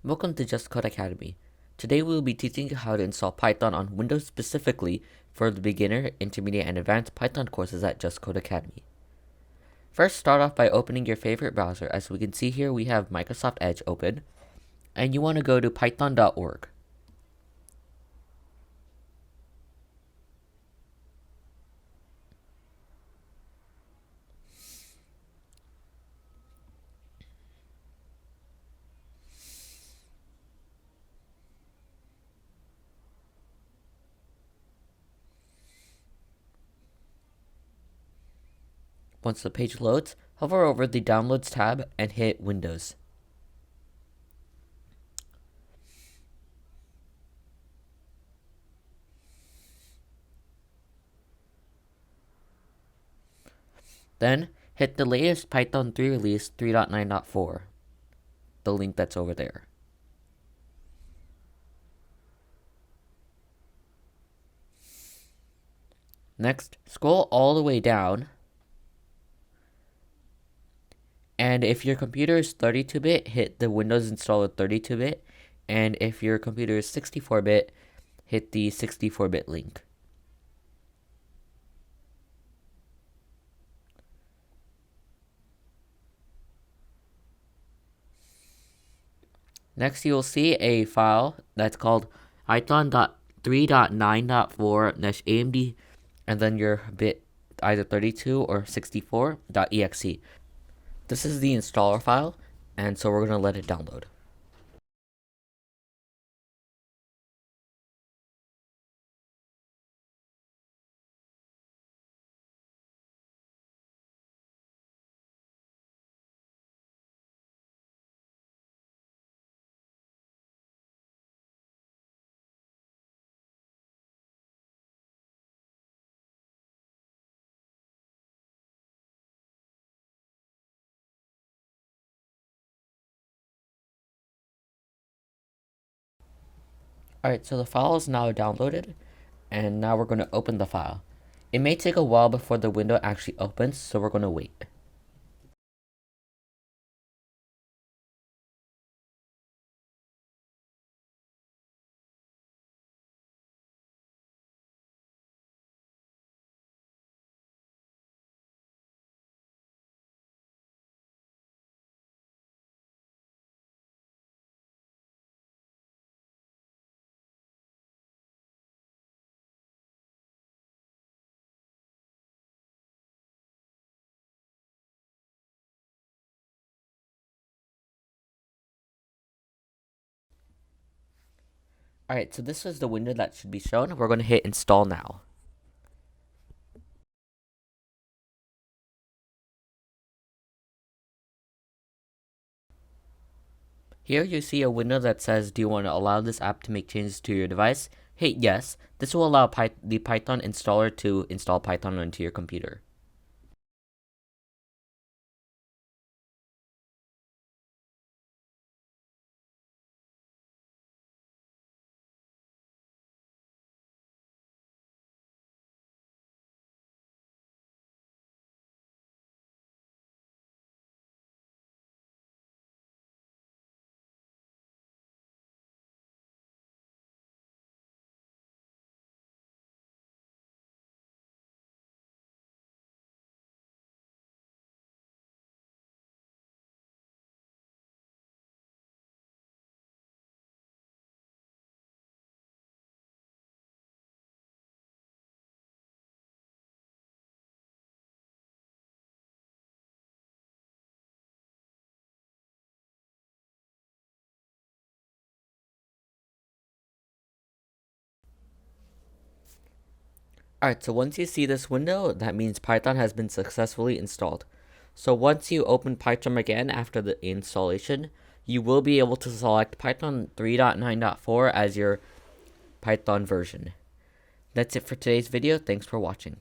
Welcome to justCode Academy. Today we will be teaching you how to install Python on Windows specifically for the beginner, intermediate, and advanced Python courses at justCode Academy. First, start off by opening your favorite browser. As we can see here, we have Microsoft Edge open, and you want to go to python.org. Once the page loads, hover over the Downloads tab and hit Windows. Then, hit the latest Python 3 release 3.9.4, the link that's over there. Next, scroll all the way down, and if your computer is 32-bit, hit the Windows installer 32-bit, and if your computer is 64-bit, hit the 64-bit link. Next, you will see a file that's called python.3.9.4-amd, and then your bit either 32 or 64.exe. This is the installer file, and so we're going to let it download. Alright, so the file is now downloaded, and now we're going to open the file. It may take a while before the window actually opens, so we're going to wait. Alright, so this is the window that should be shown. We're going to hit install now. Here you see a window that says, do you want to allow this app to make changes to your device? Hit yes. This will allow the Python installer to install Python onto your computer. Alright, so once you see this window, that means Python has been successfully installed. So once you open Python again after the installation, you will be able to select Python 3.9.4 as your Python version. That's it for today's video. Thanks for watching.